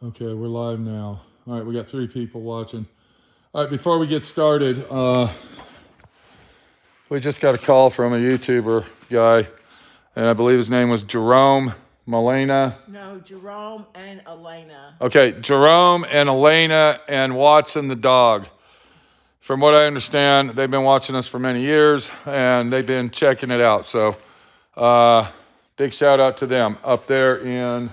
Okay, we're live now. All right, we got 3 people watching. All right, before we get started, we just got a call from a YouTuber guy, and I believe his name was Jerome Molina. No, Jerome and Elena. Okay, Jerome and Elena and Watson the dog. From what I understand, they've been watching us for many years, and they've been checking it out. So, big shout out to them up there in...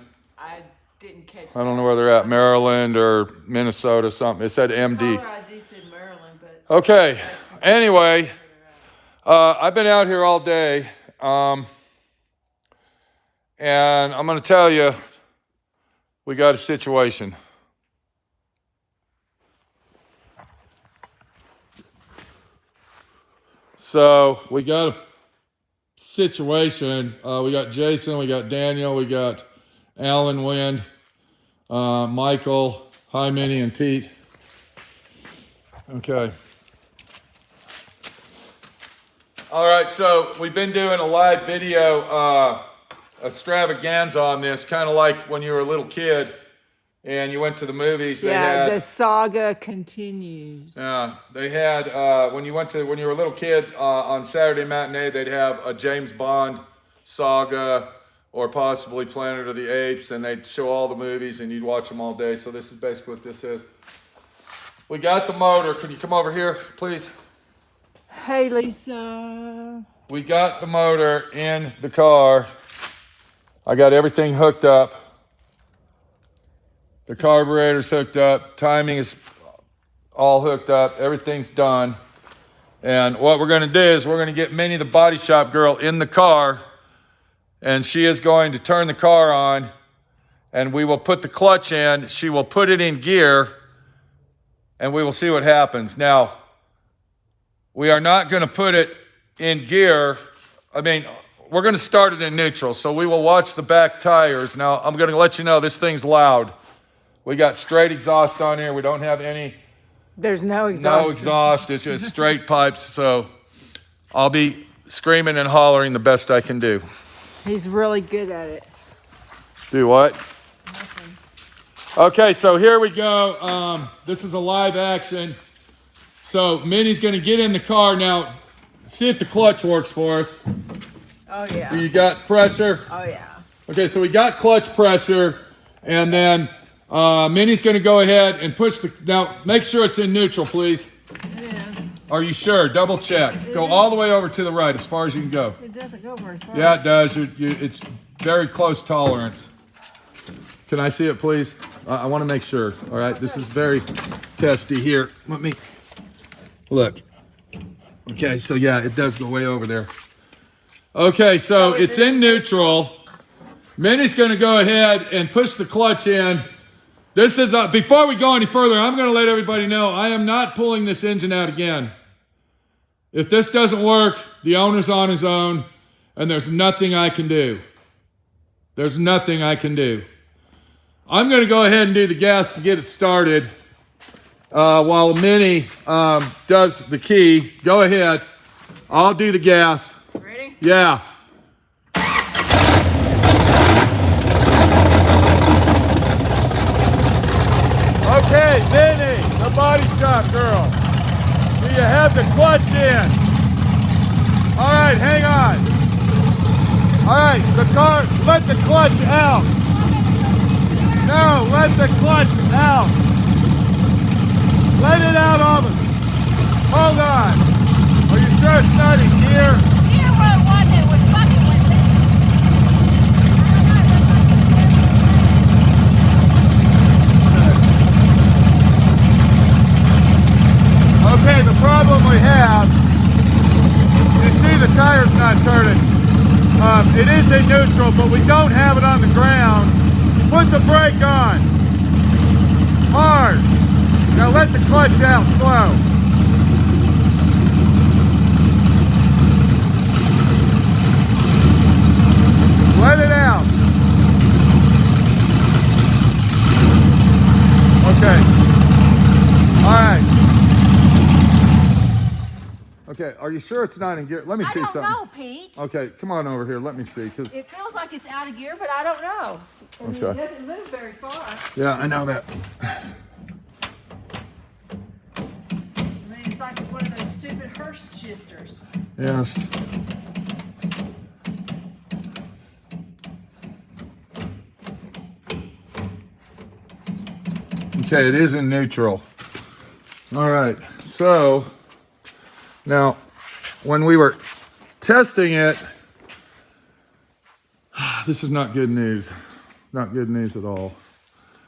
Didn't catch I don't know where they're at, Maryland or Minnesota, something. It said MD. Colorado said Maryland, but... Okay, anyway, I've been out here all day, and I'm going to tell you, we got a situation. So, we got a situation. We got Jason, we got Daniel, we got Alan Wind, Michael, hi Minnie and Pete. Okay. All right, so we've been doing a live video extravaganza on this, kind of like when you were a little kid and you went to the movies. The saga continues. Yeah, they had, when you were a little kid on Saturday matinee, they'd have a James Bond saga, or possibly Planet of the Apes, and they'd show all the movies, and you'd watch them all day. So this is basically what this is. We got the motor. Can you come over here, please? Hey, Lisa. We got the motor in the car. I got everything hooked up. The carburetor's hooked up. Timing is all hooked up. Everything's done. And what we're going to do is we're going to get Minnie, the body shop girl, in the car, and she is going to turn the car on, and we will put the clutch in. She will put it in gear, and we will see what happens. Now, we are not going to put it in gear. I mean, we're going to start it in neutral, so we will watch the back tires. Now, I'm going to let you know this thing's loud. We got straight exhaust on here. We don't have any... There's no exhaust. No exhaust. It's just straight pipes, so I'll be screaming and hollering the best I can do. He's really good at it. Do what? Nothing. Okay, so here we go. This is a live action. So Minnie's going to get in the car now. See if the clutch works for us. Oh, yeah. Do you got pressure? Oh, yeah. Okay, so we got clutch pressure, and then Minnie's going to go ahead and push the... Now, make sure it's in neutral, please. It is. Are you sure? Double check. Go all the way over to the right as far as you can go. It doesn't go very far. Yeah, it does. It's very close tolerance. Can I see it, please? I want to make sure. All right, this is very testy here. Let me look. Okay, so yeah, it does go way over there. Okay, so it's in neutral. Minnie's going to go ahead and push the clutch in. This is, before we go any further, I'm going to let everybody know I am not pulling this engine out again. If this doesn't work, the owner's on his own, and there's nothing I can do. There's nothing I can do. I'm going to go ahead and do the gas to get it started while Minnie does the key. Go ahead. I'll do the gas. Ready? Yeah. Okay, Minnie, the body shop girl. Do you have the clutch in? All right, hang on. All right, the car, let the clutch out. No, let the clutch out. Let it out of it. Hold on. Are you sure it's not in gear? Here where it was, it was fucking with it. Okay, the problem we have, you see the tire's not turning. It is in neutral, but we don't have it on the ground. Put the brake on. Hard. Now let the clutch out slow. Let it out. Okay. All right. Okay, are you sure it's not in gear? Let me see something. I don't know, Pete. Okay, come on over here. Let me see. Cause It feels like it's out of gear, but I don't know. I mean, Okay. it doesn't move very far. Yeah, I know that. I mean, it's like one of those stupid hearse shifters. Yes. Okay, it is in neutral. All right, so now when we were testing it, this is not good news. Not good news at all.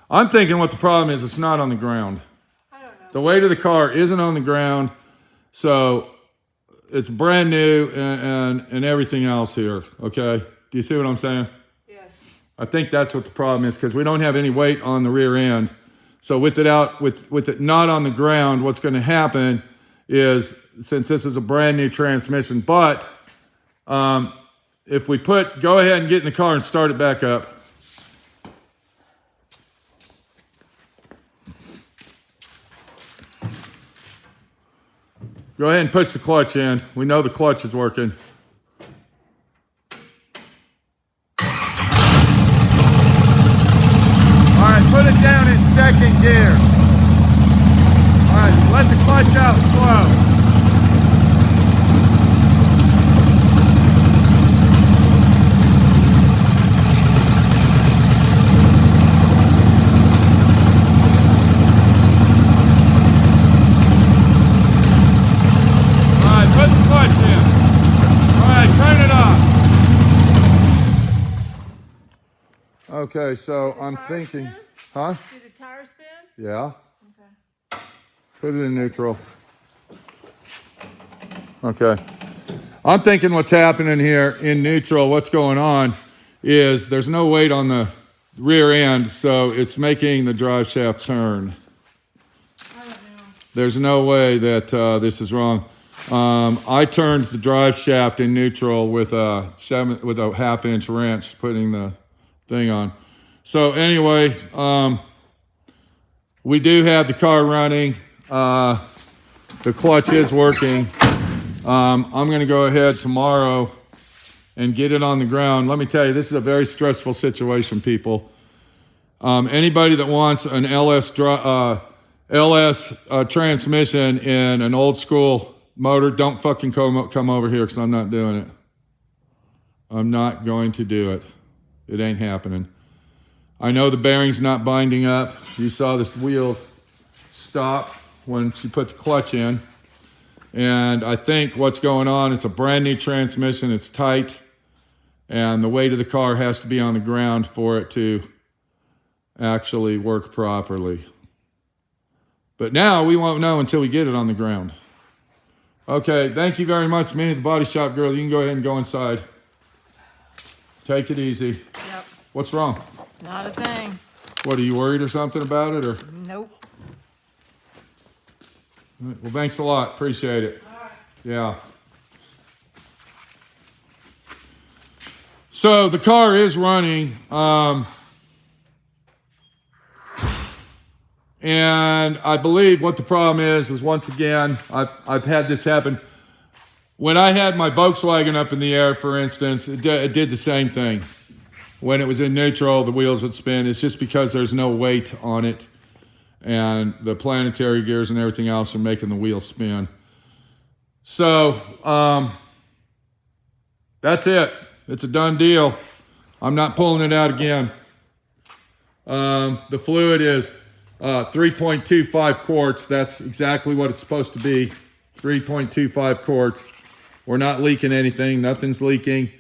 I'm thinking what the problem is, it's not on the ground. I don't know. The weight of the car isn't on the ground, so it's brand new and everything else here, okay? Do you see what I'm saying? Yes. I think that's what the problem is, because we don't have any weight on the rear end. So with it not on the ground, what's going to happen is, since this is a brand new transmission, but if we go ahead and get in the car and start it back up. Go ahead and push the clutch in. We know the clutch is working. All right, put it down in second gear. All right, let the clutch out slow. All right, put the clutch in. All right, turn it off. Okay, so I'm thinking, huh? Do the tire spin? Yeah. Okay. Put it in neutral. Okay. I'm thinking what's happening here in neutral, what's going on is there's no weight on the rear end, so it's making the drive shaft turn. I don't know. There's no way that this is wrong. I turned the drive shaft in neutral with a 1/2-inch wrench, putting the thing on. So anyway, we do have the car running. The clutch is working. I'm going to go ahead tomorrow and get it on the ground. Let me tell you, this is a very stressful situation, people. Anybody that wants an LS transmission in an old school motor, don't fucking come over here, because I'm not doing it. I'm not going to do it. It ain't happening. I know the bearing's not binding up. You saw the wheels stop when she put the clutch in. And I think what's going on, it's a brand new transmission, it's tight, and the weight of the car has to be on the ground for it to actually work properly. But now we won't know until we get it on the ground. Okay, thank you very much, Minnie, the body shop girl. You can go ahead and go inside. Take it easy. Yep. What's wrong? Not a thing. What, are you worried or something about it, or? Nope. Well, thanks a lot. Appreciate it. All right. Yeah. So the car is running, and I believe what the problem is once again, I've had this happen. When I had my Volkswagen up in the air, for instance, it did the same thing. When it was in neutral, the wheels would spin. It's just because there's no weight on it, and the planetary gears and everything else are making the wheels spin. So that's it. It's a done deal. I'm not pulling it out again. The fluid is 3.25 quarts. That's exactly what it's supposed to be. 3.25 quarts. We're not leaking anything. Nothing's leaking.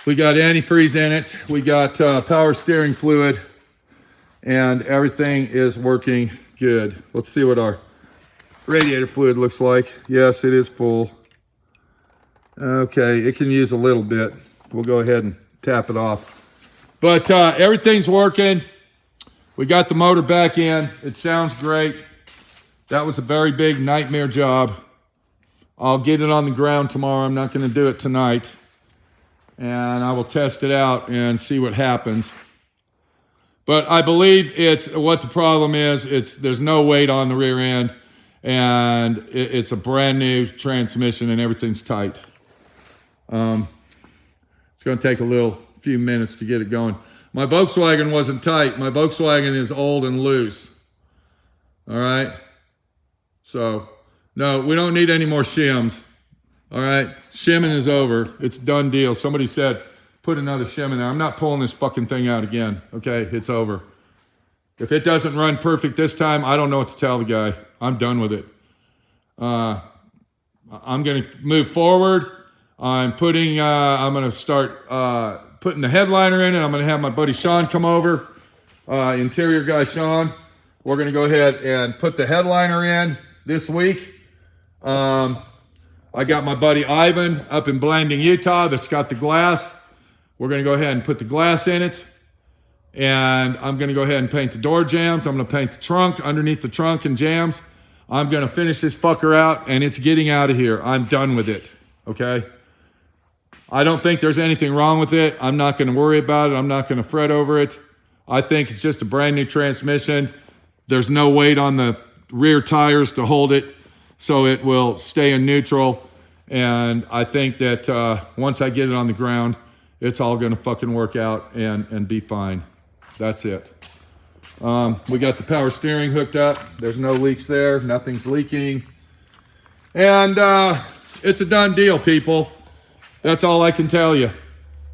We got antifreeze in it. We got power steering fluid. And everything is working good. Let's see what our radiator fluid looks like. Yes, it is full. Okay, it can use a little bit. We'll go ahead and tap it off. But everything's working. We got the motor back in. It sounds great. That was a very big nightmare job. I'll get it on the ground tomorrow. I'm not going to do it tonight. And I will test it out and see what happens. But I believe it's what the problem is. There's no weight on the rear end, and it's a brand new transmission, and everything's tight. It's going to take a few minutes to get it going. My Volkswagen wasn't tight. My Volkswagen is old and loose. All right? So, no, we don't need any more shims. All right? Shimming is over. It's a done deal. Somebody said, put another shim in there. I'm not pulling this fucking thing out again. Okay? It's over. If it doesn't run perfect this time, I don't know what to tell the guy. I'm done with it. I'm going to move forward. I'm going to start putting the headliner in, and I'm going to have my buddy Sean come over, interior guy Sean. We're going to go ahead and put the headliner in this week. I got my buddy Ivan up in Blanding, Utah that's got the glass. We're going to go ahead and put the glass in it. And I'm going to go ahead and paint the door jambs. I'm going to paint the trunk, underneath the trunk and jambs. I'm going to finish this fucker out, and it's getting out of here. I'm done with it, okay? I don't think there's anything wrong with it. I'm not going to worry about it. I'm not going to fret over it. I think it's just a brand new transmission. There's no weight on the rear tires to hold it, so it will stay in neutral. And I think that once I get it on the ground, it's all going to fucking work out and be fine. That's it. We got the power steering hooked up. There's no leaks there. Nothing's leaking. And it's a done deal, people. That's all I can tell you.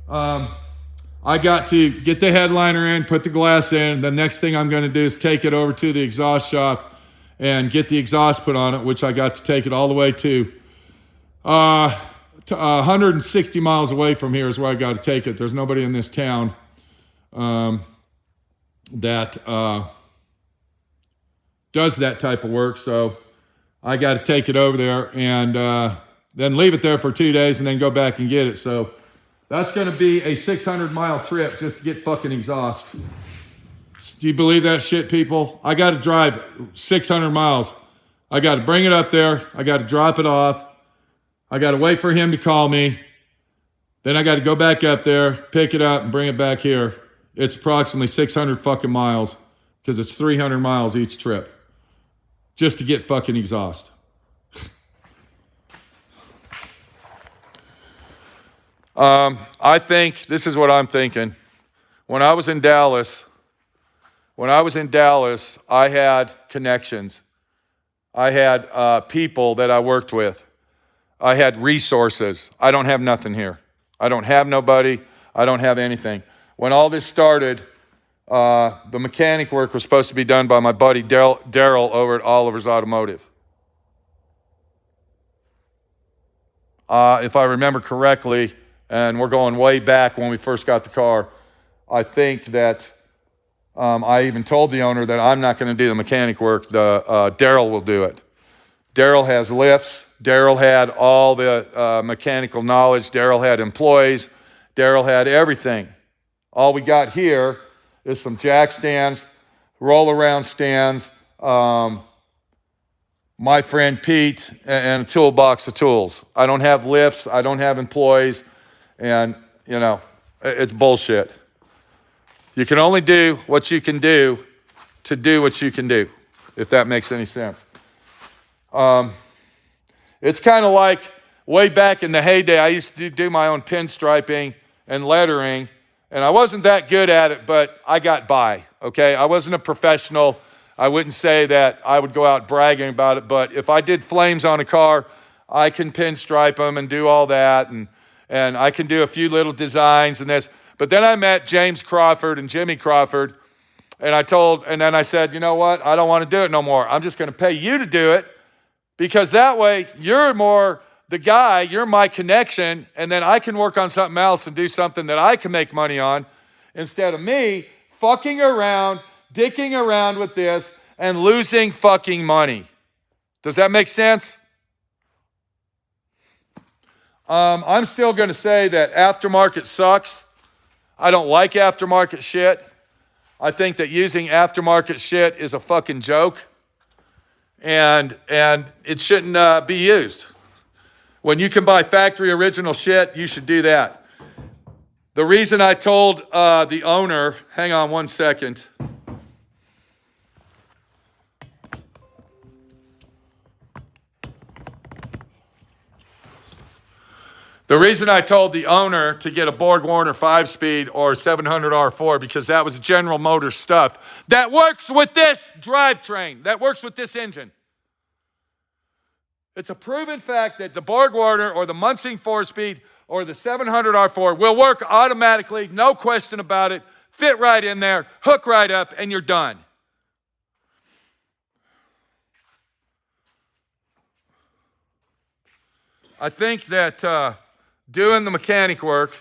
I got to get the headliner in, put the glass in. The next thing I'm going to do is take it over to the exhaust shop and get the exhaust put on it, which I got to take it all the way to 160 miles away from here is where I got to take it. There's nobody in this town that does that type of work, so I got to take it over there and then leave it there for 2 days and then go back and get it. So that's going to be a 600-mile trip just to get fucking exhaust. Do you believe that shit, people? I got to drive 600 miles. I got to bring it up there. I got to drop it off. I got to wait for him to call me. Then I got to go back up there, pick it up, and bring it back here. It's approximately 600 fucking miles because it's 300 miles each trip just to get fucking exhaust. I think this is what I'm thinking. When I was in Dallas, I had connections. I had people that I worked with. I had resources. I don't have nothing here. I don't have nobody. I don't have anything. When all this started, the mechanic work was supposed to be done by my buddy Daryl over at Oliver's Automotive. If I remember correctly, and we're going way back when we first got the car, I think that I even told the owner that I'm not going to do the mechanic work. Daryl will do it. Daryl has lifts. Daryl had all the mechanical knowledge. Daryl had employees. Daryl had everything. All we got here is some jack stands, roll-around stands, my friend Pete, and a toolbox of tools. I don't have lifts. I don't have employees. And, you know, it's bullshit. You can only do what you can do to do what you can do, if that makes any sense. It's kind of like way back in the heyday, I used to do my own pinstriping and lettering, and I wasn't that good at it, but I got by, okay? I wasn't a professional. I wouldn't say that I would go out bragging about it, but if I did flames on a car, I can pinstripe them and do all that, and I can do a few little designs and this. But then I met James Crawford and Jimmy Crawford, and then I said, you know what? I don't want to do it no more. I'm just going to pay you to do it, because that way you're more the guy, you're my connection, and then I can work on something else and do something that I can make money on instead of me fucking around, dicking around with this and losing fucking money. Does that make sense? I'm still going to say that aftermarket sucks. I don't like aftermarket shit. I think that using aftermarket shit is a fucking joke. And it shouldn't be used. When you can buy factory original shit, you should do that. The reason I told the owner, hang on one second. The reason I told the owner to get a Borg Warner 5-speed or 700 R4 because that was General Motors stuff that works with this drivetrain, that works with this engine. It's a proven fact that the Borg Warner or the Muncie 4-speed or the 700 R4 will work automatically, no question about it, fit right in there, hook right up, and you're done. I think that doing the mechanic work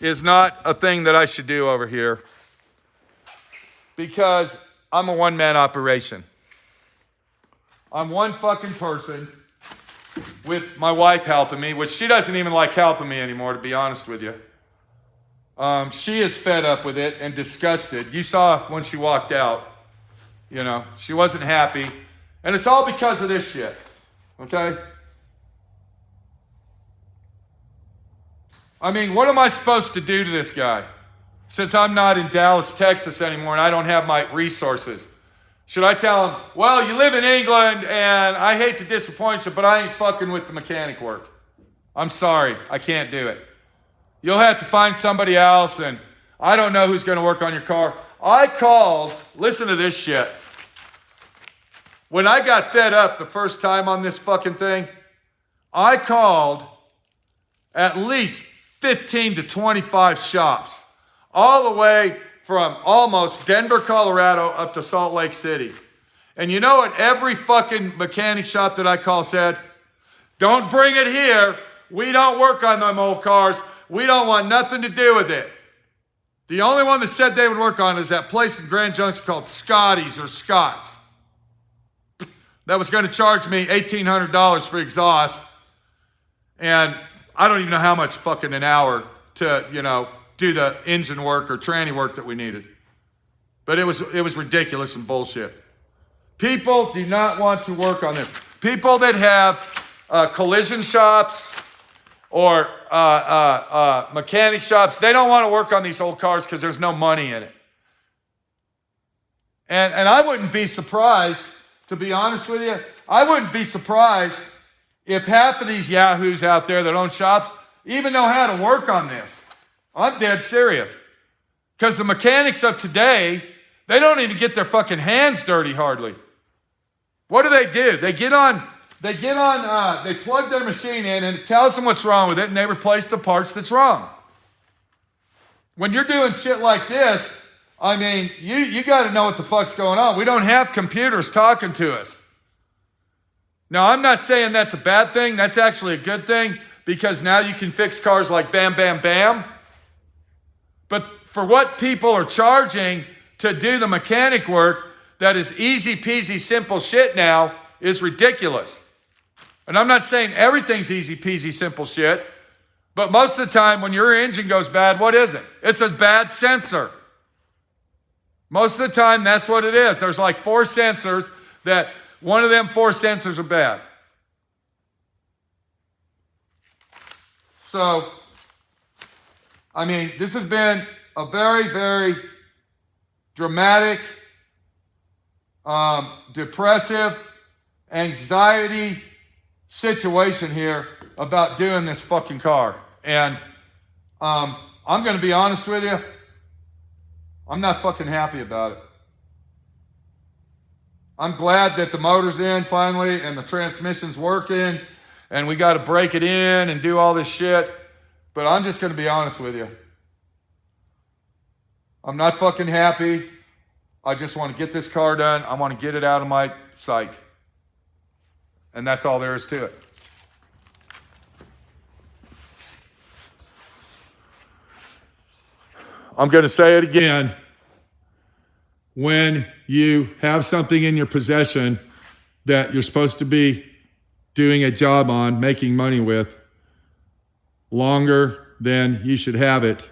is not a thing that I should do over here because I'm a one-man operation. I'm one fucking person with my wife helping me, which she doesn't even like helping me anymore, to be honest with you. She is fed up with it and disgusted. You saw when she walked out, you know, she wasn't happy. And it's all because of this shit, okay? I mean, what am I supposed to do to this guy? Since I'm not in Dallas, Texas anymore and I don't have my resources. Should I tell him, well, you live in England and I hate to disappoint you, but I ain't fucking with the mechanic work. I'm sorry, I can't do it. You'll have to find somebody else and I don't know who's going to work on your car. I called, listen to this shit. When I got fed up the first time on this fucking thing, I called at least 15 to 25 shops, all the way from almost Denver, Colorado, up to Salt Lake City. And you know what every fucking mechanic shop that I call said? Don't bring it here. We don't work on them old cars. We don't want nothing to do with it. The only one that said they would work on it is that place in Grand Junction called Scotty's or Scott's. That was going to charge me $1,800 for exhaust. And I don't even know how much fucking an hour to, you know, do the engine work or tranny work that we needed. But it was ridiculous and bullshit. People do not want to work on this. People that have collision shops or mechanic shops, they don't want to work on these old cars because there's no money in it. And I wouldn't be surprised, to be honest with you, I wouldn't be surprised if half of these yahoos out there that own shops even know how to work on this. I'm dead serious. Because the mechanics of today, they don't even get their fucking hands dirty hardly. What do? They plug their machine in and it tells them what's wrong with it and they replace the parts that's wrong. When you're doing shit like this, I mean, you got to know what the fuck's going on. We don't have computers talking to us. Now, I'm not saying that's a bad thing. That's actually a good thing because now you can fix cars like bam, bam, bam. But for what people are charging to do the mechanic work that is easy peasy simple shit now is ridiculous. And I'm not saying everything's easy peasy simple shit, but most of the time when your engine goes bad, what is it? It's a bad sensor. Most of the time that's what it is. There's like 4 sensors that one of them 4 sensors are bad. So, I mean, this has been a very, very dramatic, depressive, anxiety situation here about doing this fucking car. And I'm going to be honest with you, I'm not fucking happy about it. I'm glad that the motor's in finally and the transmission's working and we got to break it in and do all this shit. But I'm just going to be honest with you. I'm not fucking happy. I just want to get this car done. I want to get it out of my sight. And that's all there is to it. I'm going to say it again. When you have something in your possession that you're supposed to be doing a job on, making money with, longer than you should have it,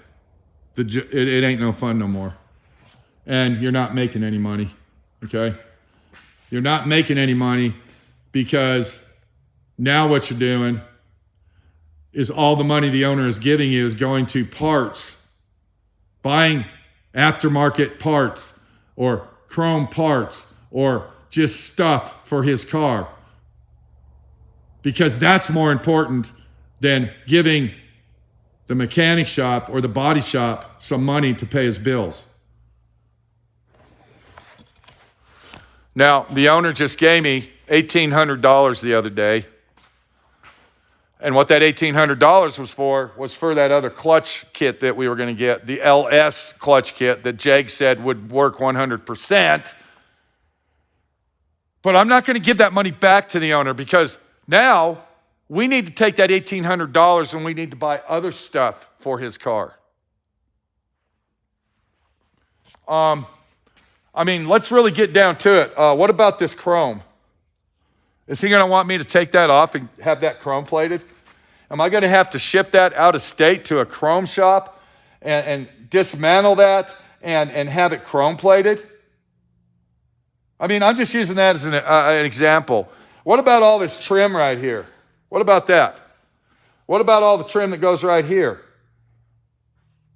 it ain't no fun no more. And you're not making any money, okay? You're not making any money because now what you're doing is all the money the owner is giving you is going to parts, buying aftermarket parts, or chrome parts, or just stuff for his car. Because that's more important than giving the mechanic shop or the body shop some money to pay his bills. Now, the owner just gave me $1,800 the other day. And what that $1,800 was for that other clutch kit that we were going to get, the LS clutch kit that Jag said would work 100%. But I'm not going to give that money back to the owner because now we need to take that $1,800 and we need to buy other stuff for his car. I mean, let's really get down to it. What about this chrome? Is he going to want me to take that off and have that chrome plated? Am I going to have to ship that out of state to a chrome shop and dismantle that and have it chrome plated? I mean, I'm just using that as an example. What about all this trim right here? What about that? What about all the trim that goes right here?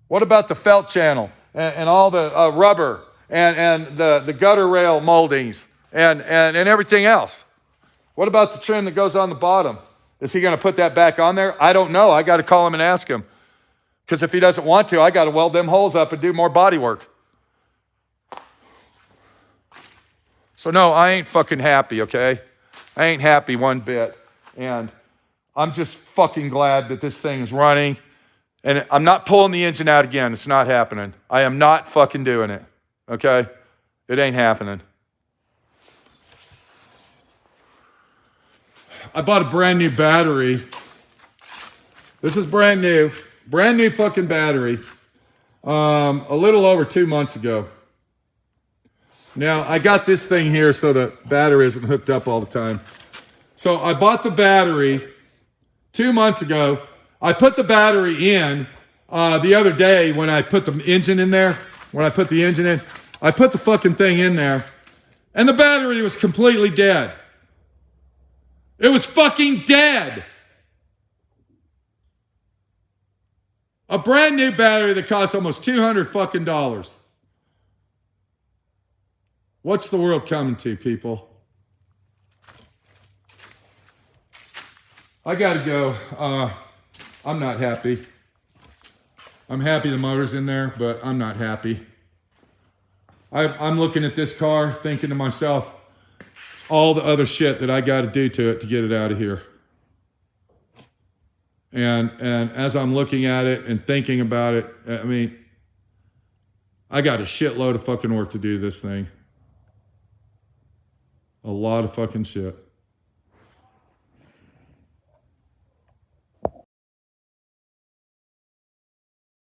What about the felt channel and all the rubber and the gutter rail moldings and everything else? What about the trim that goes on the bottom? Is he going to put that back on there? I don't know. I got to call him and ask him. Because if he doesn't want to, I got to weld them holes up and do more body work. So no, I ain't fucking happy, okay? I ain't happy one bit. And I'm just fucking glad that this thing is running. And I'm not pulling the engine out again. It's not happening. I am not fucking doing it, okay? It ain't happening. I bought a brand new battery. This is brand new fucking battery. A little over 2 months ago. Now, I got this thing here so the battery isn't hooked up all the time. So I bought the battery 2 months ago. I put the battery in the other day when I put the engine in there. When I put the engine in, I put the fucking thing in there. And the battery was completely dead. It was fucking dead. A brand new battery that costs almost $200 fucking dollars. What's the world coming to, people? I gotta go. I'm not happy. I'm happy the motor's in there, but I'm not happy. I'm looking at this car thinking to myself, all the other shit that I got to do to it to get it out of here. And as I'm looking at it and thinking about it, I mean, I got a shitload of fucking work to do this thing. A lot of fucking shit.